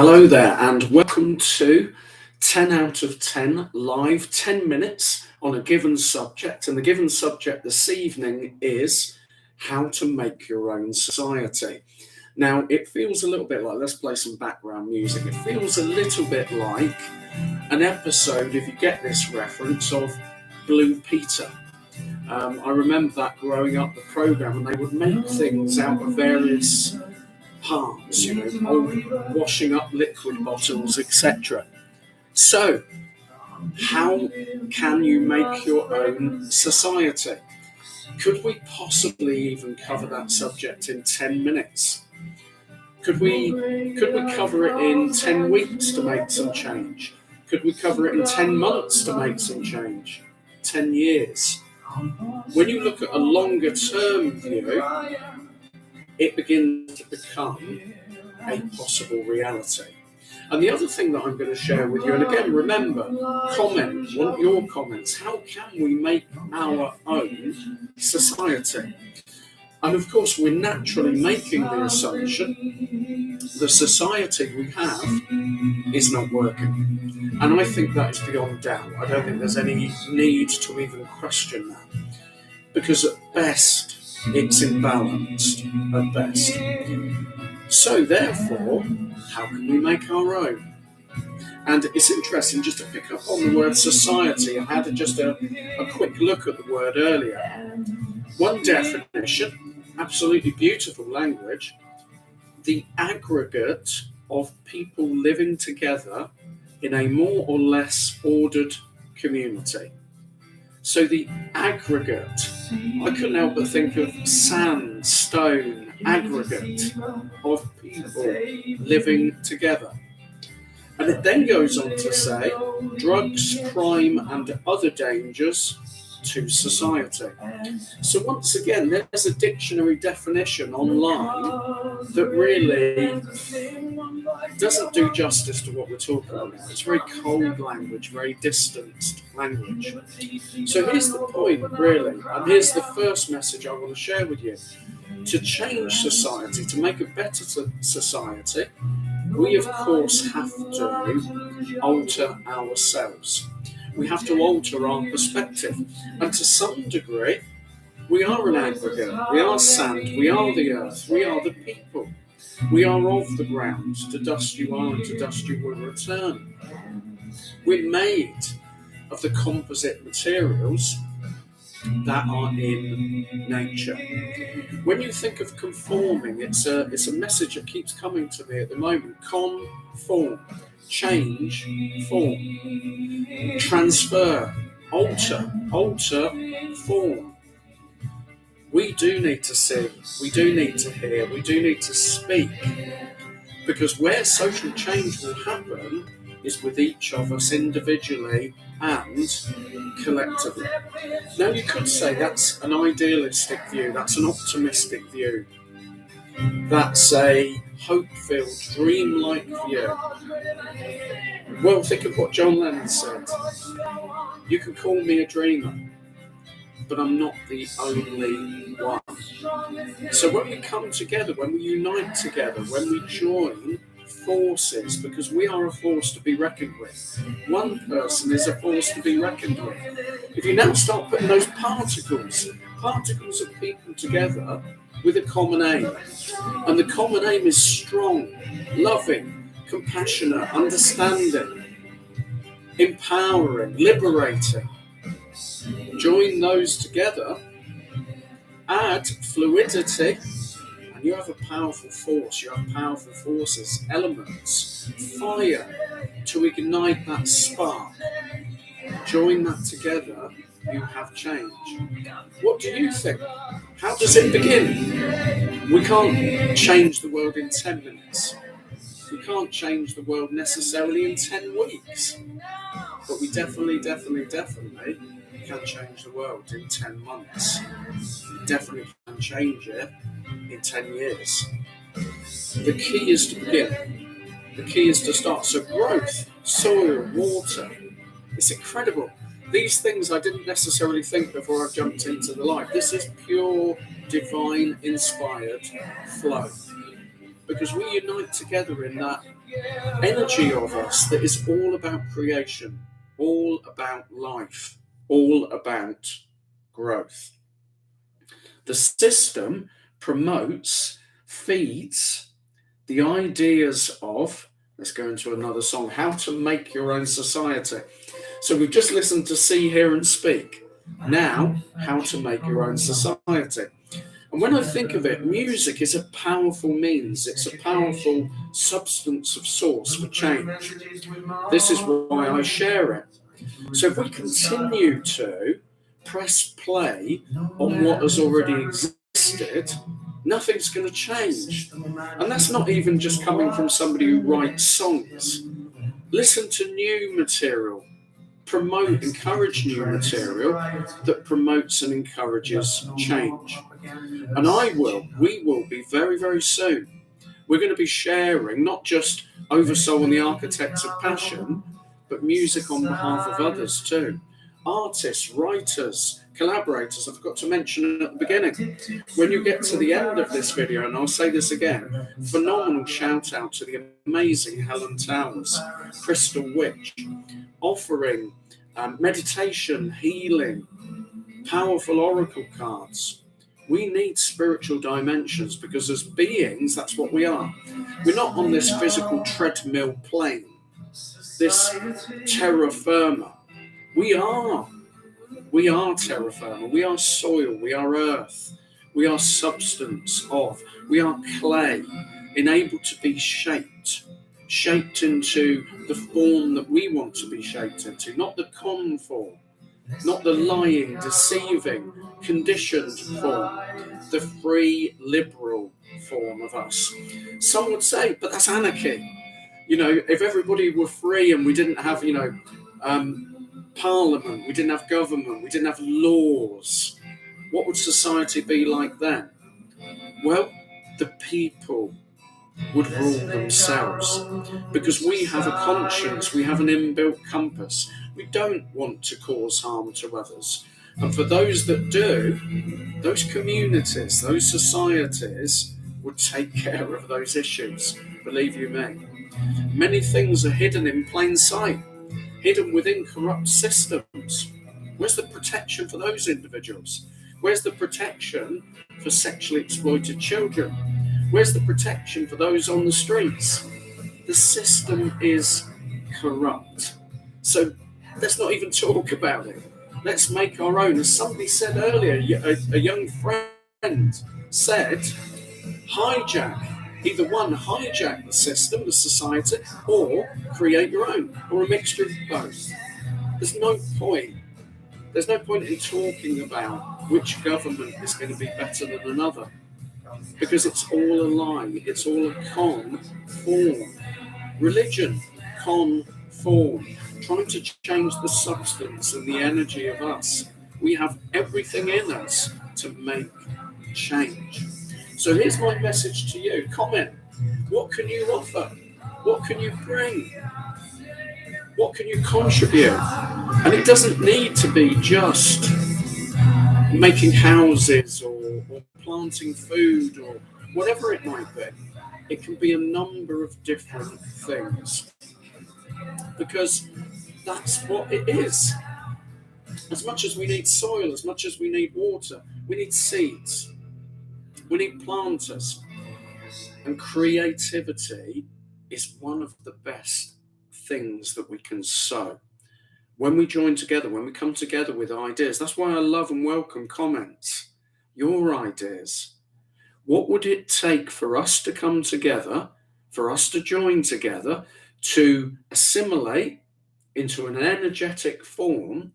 Hello there, and welcome to 10 out of 10 live 10 minutes on a given subject. And the given subject this evening is how to make your own society. Now, it feels a little bit like, let's play some background music. It feels a little bit like an episode, if you get this reference, of Blue Peter. I remember that growing up the program, and they would make things out of various parts, old washing up liquid bottles, etc. So, how can you make your own society? Could we possibly even cover that subject in 10 minutes? Could we cover it in 10 weeks to make some change? Could we cover it in 10 months to make some change? 10 years? When you look at a longer term view, it begins to become a possible reality. And the other thing that I'm going to share with you, and again, remember, comment, want your comments. How can we make our own society? And of course, we're naturally making the assumption the society we have is not working. And I think that is beyond doubt. I don't think there's any need to even question that. Because at best, it's imbalanced, at best. So therefore, how can we make our own? And it's interesting just to pick up on the word society. I had just a quick look at the word earlier. One definition, absolutely beautiful language, the aggregate of people living together in a more or less ordered community. So the aggregate, I couldn't help but think of sand, stone, aggregate of people living together. And it then goes on to say, drugs, crime and other dangers to society. So once again, there's a dictionary definition online that really doesn't do justice to what we're talking about. It's very cold language, very distanced language. So here's the point, really, and here's the first message I want to share with you. To change society, to make a better society, we of course have to alter ourselves. We have to alter our perspective. And to some degree, we are an aggregate. We are sand. We are the earth. We are the people. We are of the ground. To dust you are, and to dust you will return. We're made of the composite materials that are in nature. When you think of conforming, it's a message that keeps coming to me at the moment. Conform. Change, form, transfer, alter, form. We do need to see, we do need to hear, we do need to speak, because where social change will happen is with each of us individually and collectively. Now you could say that's an idealistic view, that's an optimistic view, that's a hope-filled, dream-like view. Well, think of what John Lennon said. You can call me a dreamer, but I'm not the only one. So when we come together, when we unite together, when we join forces, because we are a force to be reckoned with. One person is a force to be reckoned with. If you now start putting those particles of people together with a common aim, and the common aim is strong, loving, compassionate, understanding, empowering, liberating. Join those together, add fluidity, and you have a powerful force. You have powerful forces, elements, fire to ignite that spark. Join that together, you have change. What do you think? How does it begin? We can't change the world in 10 minutes. We can't change the world necessarily in 10 weeks. But we definitely can change the world in 10 months. We definitely can change it in 10 years. The key is to begin. The key is to start. So growth, soil, water, it's incredible. These things I didn't necessarily think before I jumped into the life. This is pure, divine, inspired flow. because we unite together in that energy of us that is all about creation, all about life, all about growth. The system promotes, feeds the ideas of, let's go into another song, how to make your own society. So we've just listened to See, Hear and Speak. Now, how to make your own society. And when I think of it, music is a powerful means. It's a powerful substance of source for change. This is why I share it. So if we continue to press play on what has already existed, nothing's going to change. And that's not even just coming from somebody who writes songs. Listen to new material. Encourage new material that promotes and encourages change. And we will be very, very soon. We're going to be sharing not just Oversoul and the Architects of Passion, but music on behalf of others too. Artists, writers, collaborators. I forgot to mention at the beginning. When you get to the end of this video, and I'll say this again, phenomenal shout out to the amazing Helen Towers, Crystal Witch, offering meditation, healing, powerful oracle cards. We need spiritual dimensions because as beings, that's what we are. We're not on this physical treadmill plane, this terra firma. We are terra firma. We are soil. We are earth. We are substance of. We are clay, enabled to be shaped into the form that we want to be shaped into, not the conform, not the lying, deceiving, conditioned form, the free, liberal form of us. Some would say, but that's anarchy. If everybody were free and we didn't have, parliament, we didn't have government, we didn't have laws, what would society be like then? Well, the people would rule themselves because we have a conscience, we have an inbuilt compass. We don't want to cause harm to others. And for those that do, those communities, those societies would take care of those issues, believe you me. Many things are hidden in plain sight, hidden within corrupt systems. Where's the protection for those individuals? Where's the protection for sexually exploited children? Where's the protection for those on the streets? The system is corrupt. So let's not even talk about it. Let's make our own. As somebody said earlier, a young friend said, hijack the system, the society, or create your own, or a mixture of both. There's no point in talking about which government is going to be better than another, because it's all a lie. It's all a conform. Religion, conform. Trying to change the substance and the energy of us. We have everything in us to make change. So here's my message to you. Comment. What can you offer? What can you bring? What can you contribute? And it doesn't need to be just making houses or planting food or whatever it might be. It can be a number of different things, because that's what it is. As much as we need soil, as much as we need water, we need seeds, we need planters. And creativity is one of the best things that we can sow. When we join together, when we come together with ideas, that's why I love and welcome comments, your ideas. What would it take for us to come together, for us to join together, to assimilate into an energetic form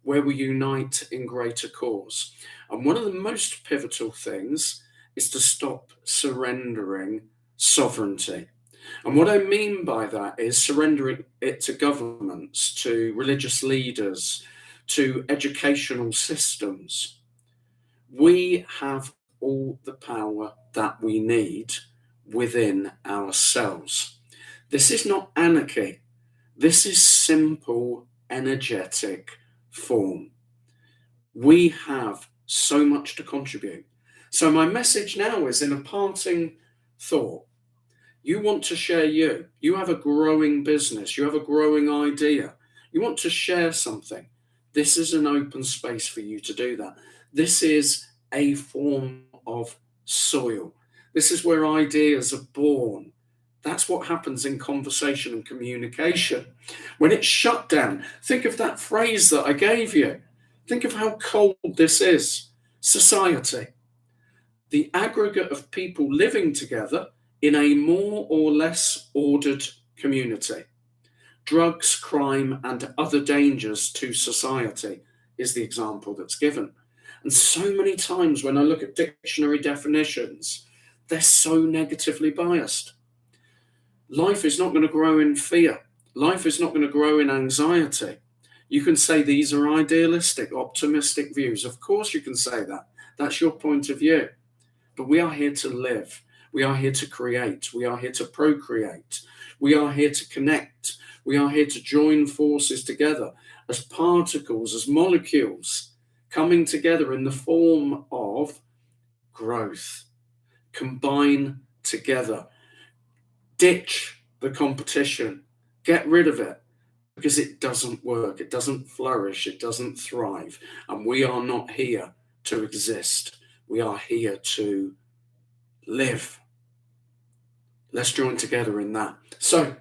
where we unite in greater cause? And one of the most pivotal things is to stop surrendering sovereignty. And what I mean by that is surrendering it to governments, to religious leaders, to educational systems. We have all the power that we need within ourselves. This is not anarchy. This is simple, energetic form. We have so much to contribute. So my message now is, in a parting thought, You want to share you. You have a growing business. You have a growing idea. You want to share something. This is an open space for you to do that. This is a form of soil. This is where ideas are born. That's what happens in conversation and communication. When it's shut down, think of that phrase that I gave you. Think of how cold this is. Society, the aggregate of people living together in a more or less ordered community. Drugs, crime, and other dangers to society is the example that's given. And so many times when I look at dictionary definitions, they're so negatively biased. Life is not going to grow in fear. Life is not going to grow in anxiety. You can say these are idealistic, optimistic views. Of course, you can say that. That's your point of view. But we are here to live. We are here to create. We are here to procreate. We are here to connect. We are here to join forces together as particles, as molecules, coming together in the form of growth. Combine together. Ditch the competition. Get rid of it because it doesn't work. It doesn't flourish. It doesn't thrive. And we are not here to exist. We are here to live. Let's join together in that. So,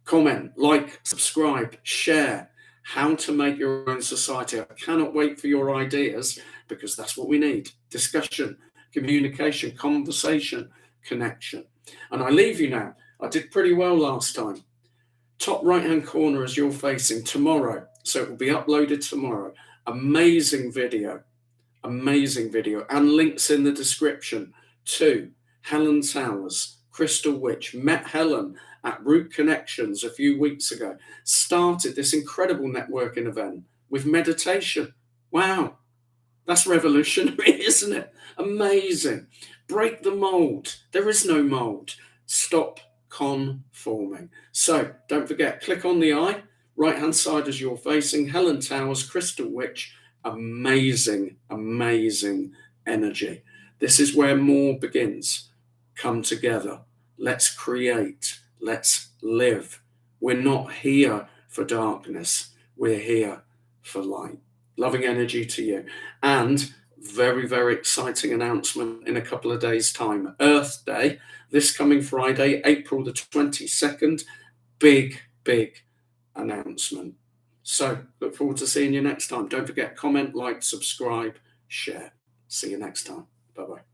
comment, like, subscribe, share how to make your own society. I cannot wait for your ideas because that's what we need. Discussion, communication, conversation, connection. And I leave you now. I did pretty well last time. Top right-hand corner as you're facing tomorrow. So it will be uploaded tomorrow. Amazing video and links in the description to Helen Towers, Crystal Witch. Met Helen at Root Connections a few weeks ago. Started this incredible networking event with meditation. Wow, that's revolutionary, isn't it? Amazing. Break the mold. There is no mold. Stop conforming. So don't forget, click on the eye, right hand side as you're facing, Helen Towers, Crystal Witch. Amazing energy. This is where more begins. Come together. Let's create. Let's live. We're not here for darkness. We're here for light. Loving energy to you. And very exciting announcement in a couple of days' time. Earth Day, this coming Friday, April the 22nd. Big announcement. So look forward to seeing you next time. Don't forget, comment, like, subscribe, share. See you next time. Bye-bye.